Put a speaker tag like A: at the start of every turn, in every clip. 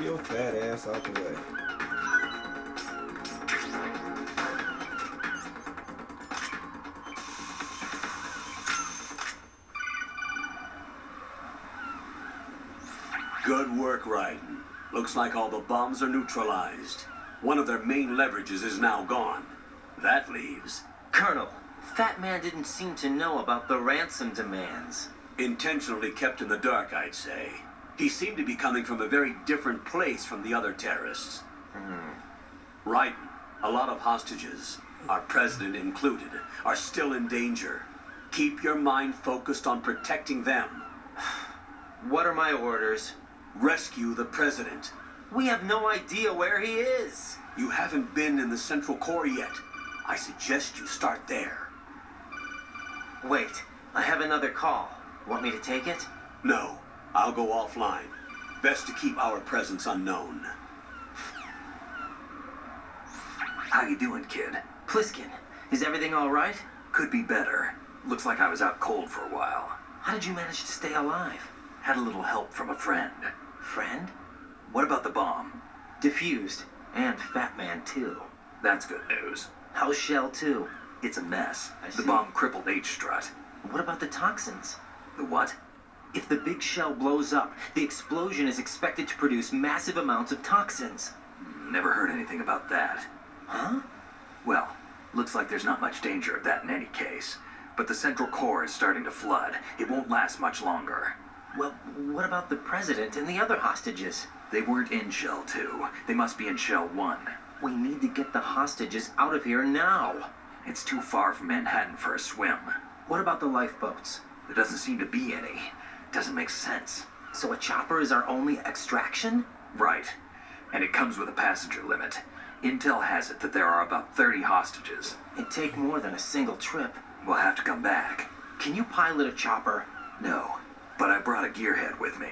A: your fat ass out the way.
B: Good work, Raiden. Looks like all the bombs are neutralized. One of their main leverages is now gone. That leaves...
C: Colonel, Fat Man didn't seem to know about the ransom demands.
B: Intentionally kept in the dark, I'd say. He seemed to be coming from a very different place from the other terrorists. Raiden, a lot of hostages, our president included, are still in danger. Keep your mind focused on protecting them.
C: What are my orders?
B: Rescue the president.
C: We have no idea where he is.
B: You haven't been in the Central Core yet. I suggest you start there.
C: Wait, I have another call. Want me to take it?
B: No, I'll go offline. Best to keep our presence unknown.
D: How you doing, kid?
C: Pliskin, is everything all right?
D: Could be better. Looks like I was out cold for a while.
C: How did you manage to stay alive?
D: Had a little help from a friend.
C: Friend?
D: What about the bomb?
C: Diffused. And Fat Man, too.
D: That's good news.
C: How's Shell, too?
D: It's a mess.
C: I
D: The
C: see.
D: bomb crippled H-Strut.
C: What about the toxins?
D: The what?
C: If the big shell blows up, the explosion is expected to produce massive amounts of toxins.
D: Never heard anything about that.
C: Huh?
D: Well, looks like there's not much danger of that in any case. But the Central Core is starting to flood. It won't last much longer.
C: Well, what about the president and the other hostages?
D: They weren't in Shell 2. They must be in Shell 1.
C: We need to get the hostages out of here now.
D: It's too far from Manhattan for a swim.
C: What about the lifeboats?
D: There doesn't seem to be any. Doesn't make sense.
C: So a chopper is our only extraction?
D: Right. And it comes with a passenger limit. Intel has it that there are about 30 hostages.
C: It'd take more than a single trip.
D: We'll have to come back.
C: Can you pilot a chopper?
D: No, but I brought a gearhead with me.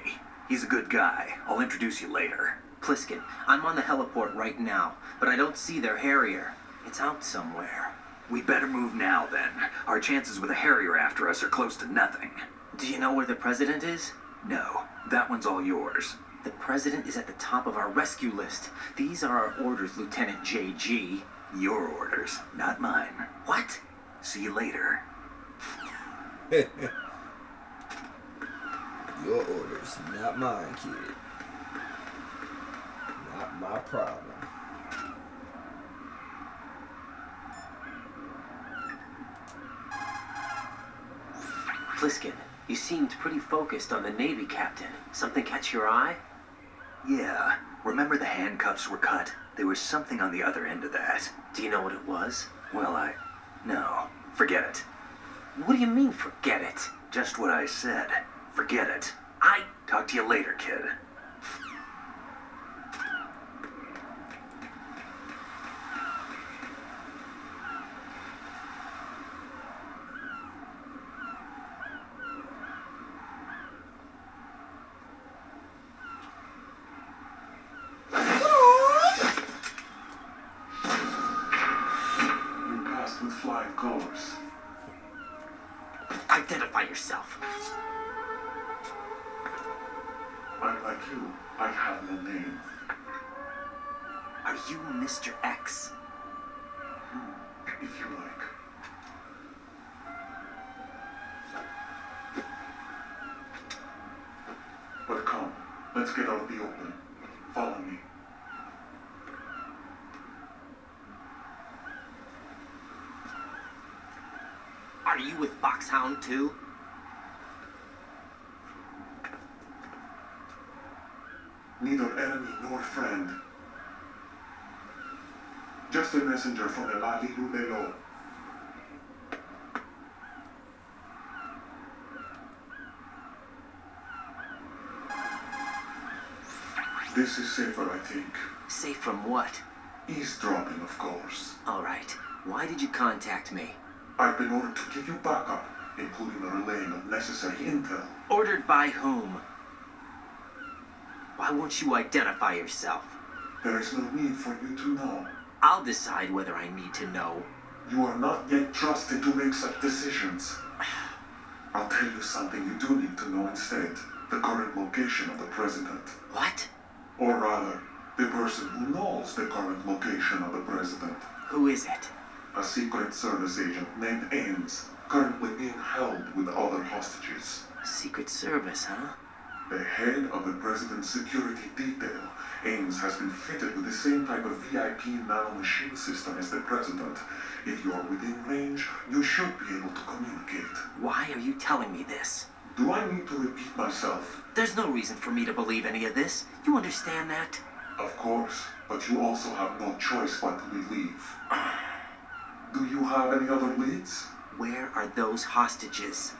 D: He's a good guy. I'll introduce you later.
C: Pliskin, I'm on the heliport right now, but I don't see their Harrier. It's out somewhere.
D: We better move now, then. Our chances with a Harrier after us are close to nothing.
C: Do you know where the president is?
D: No, that one's all yours.
C: The president is at the top of our rescue list. These are our orders, Lieutenant JG.
D: Your orders, not mine.
C: What?
D: See you later.
A: Your orders, not mine, kid. Not my problem.
C: Pliskin, you seemed pretty focused on the Navy captain. Something catch your eye?
D: Yeah, remember the handcuffs were cut? There was something on the other end of that.
C: Do you know what it was?
D: Well, no, forget it.
C: What do you mean, forget it?
D: Just what I said. Forget it. Talk to you later, kid.
E: You passed with flying colors.
C: Identify yourself.
E: Unlike you, I have no name.
C: Are you Mr. X?
E: If you like. But come, let's get out of the open. Follow me.
C: Are you with Foxhound too?
E: Neither enemy nor friend. Just a messenger from Elali Lulelo. This is safer, I think.
C: Safe from what?
E: Eavesdropping, of course.
C: All right. Why did you contact me?
E: I've been ordered to give you backup, including the relaying of necessary intel.
C: Ordered by whom? Why won't you identify yourself?
E: There is no need for you to know.
C: I'll decide whether I need to know.
E: You are not yet trusted to make such decisions. I'll tell you something you do need to know instead. The current location of the president.
C: What?
E: Or rather, the person who knows the current location of the president.
C: Who is it?
E: A Secret Service agent named Ames, currently being held with other hostages.
C: Secret Service, huh?
E: The head of the president's security detail, Ames, has been fitted with the same type of VIP nanomachine system as the president. If you're within range, you should be able to communicate.
C: Why are you telling me this?
E: Do I need to repeat myself?
C: There's no reason for me to believe any of this. You understand that?
E: Of course, but you also have no choice but to believe. Do you have any other leads?
C: Where are those hostages?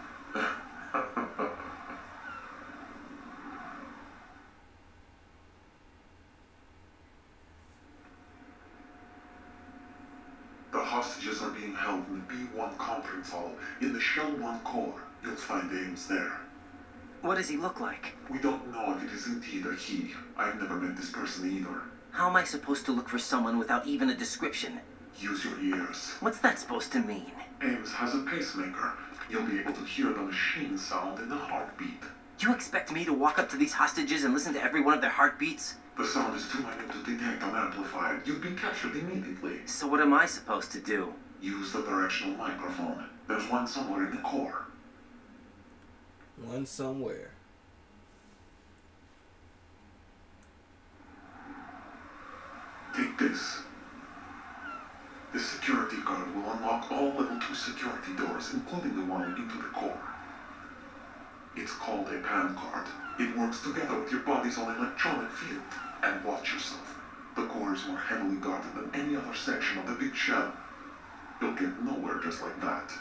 E: The hostages are being held in the B1 conference hall in the Shell 1 core. You'll find Ames there.
C: What does he look like?
E: We don't know if it is indeed a he. I've never met this person either.
C: How am I supposed to look for someone without even a description?
E: Use your ears.
C: What's that supposed to mean?
E: Ames has a pacemaker. You'll be able to hear the machine sound in the heartbeat.
C: You expect me to walk up to these hostages and listen to every one of their heartbeats?
E: The sound is too minute to detect unamplified. You'd be captured immediately.
C: So what am I supposed to do?
E: Use the directional microphone. There's one somewhere in the core.
A: One somewhere.
E: Take this. The security card will unlock all level 2 security doors, including the one into the core. It's called a PAN card. It works together with your body's own electronic field. And watch yourself. The core is more heavily guarded than any other section of the big shell. You'll get nowhere just like that.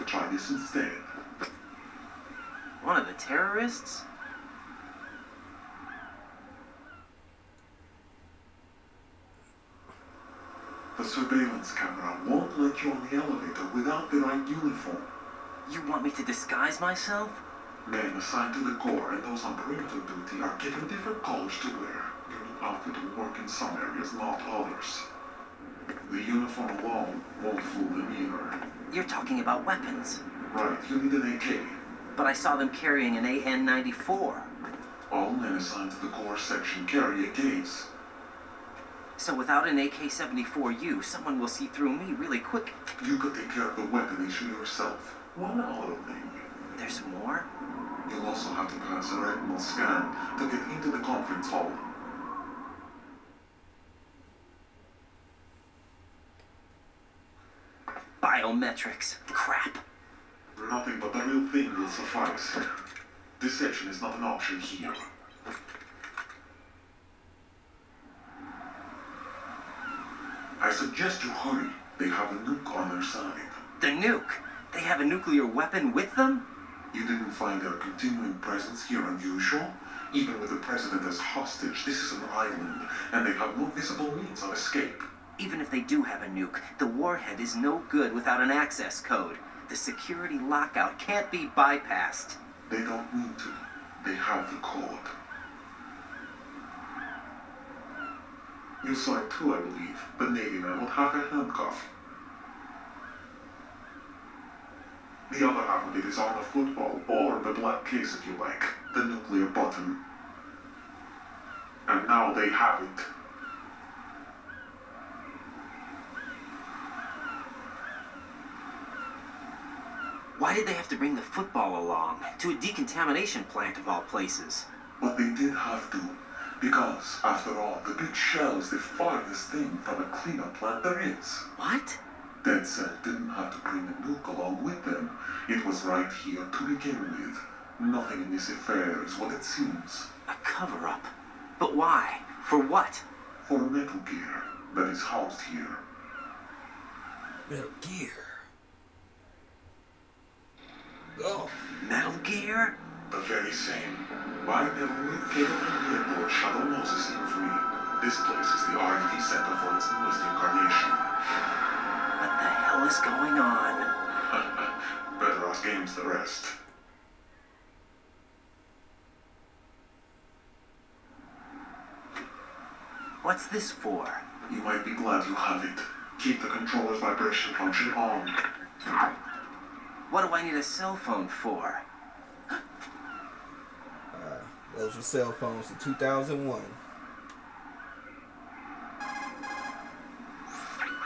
E: Try this instead.
C: One of the terrorists?
E: The surveillance camera won't let you on the elevator without the right uniform.
C: You want me to disguise myself?
E: Men assigned to the core and those on perimeter duty are given different colors to wear. Your new outfit will work in some areas, not others. The uniform alone won't fool them either.
C: You're talking about weapons.
E: Right, you need an AK.
C: But I saw them carrying an AN-94.
E: All men assigned to the core section carry AKs.
C: So without an AK-74U, someone will see through me really quick.
E: You could take care of the weapon issue yourself. One auto thing.
C: There's more?
E: You'll also have to pass a retinal scan to get into the conference hall.
C: Biometrics. Crap.
E: Nothing but the real thing will suffice. Deception is not an option here. I suggest you hurry. They have a nuke on their side.
C: The nuke? They have a nuclear weapon with them?
E: You didn't find their continuing presence here unusual? Even with the president as hostage, this is an island, and they have no visible means of escape.
C: Even if they do have a nuke, the warhead is no good without an access code. The security lockout can't be bypassed.
E: They don't need to. They have the code. You saw it too, I believe. The Navy man will have a handcuff. The other half of it is on the football, or the black case if you like. The nuclear button. And now they have it.
C: Why did they have to bring the football along? To a decontamination plant of all places.
E: But they did have to. Because, after all, the big shell is the farthest thing from a cleanup plant there is.
C: What?
E: Dead Cell didn't have to bring the nuke along with them. It was right here to begin with. Nothing in this affair is what it seems.
C: A cover-up? But why? For what?
E: For Metal Gear that is housed here.
A: Metal Gear. Oh.
C: Metal Gear?
E: The very same. My memory came from the airport Shadow Moses infamy. This place is the R&D center for its newest incarnation.
C: What the hell is going on?
E: Better ask Ames the rest.
C: What's this for?
E: You might be glad you have it. Keep the controller's vibration function on.
C: What do I need a cell phone for?
A: Well, Those were cell phones in 2001.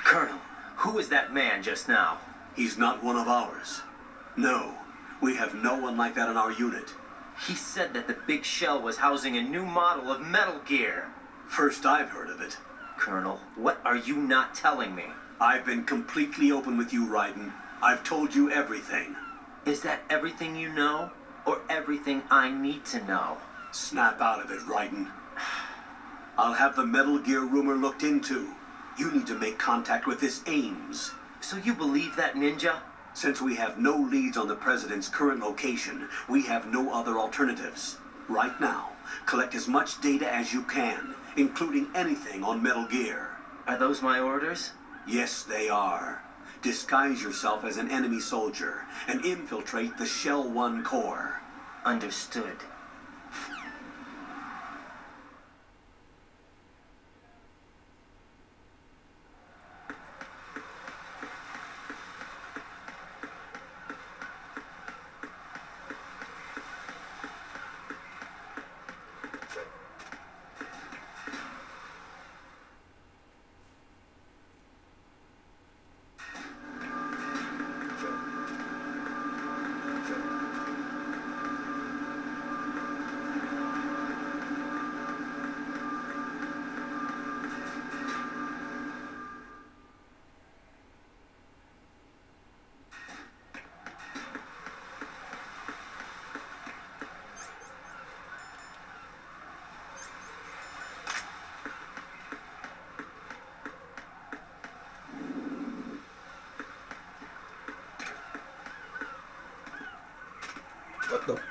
C: Colonel, who is that man just now?
B: He's not one of ours. No, we have no one like that in our unit.
C: He said that the big shell was housing a new model of Metal Gear.
B: First I've heard of it.
C: Colonel, what are you not telling me?
B: I've been completely open with you, Raiden. I've told you everything.
C: Is that everything you know? Or everything I need to know?
B: Snap out of it, Raiden. I'll have the Metal Gear rumor looked into. You need to make contact with this Ames.
C: So you believe that ninja?
B: Since we have no leads on the President's current location, we have no other alternatives. Right now, collect as much data as you can, including anything on Metal Gear.
C: Are those my orders?
B: Yes, they are. Disguise yourself as an enemy soldier and infiltrate the Shell 1 core.
C: Understood.
A: What the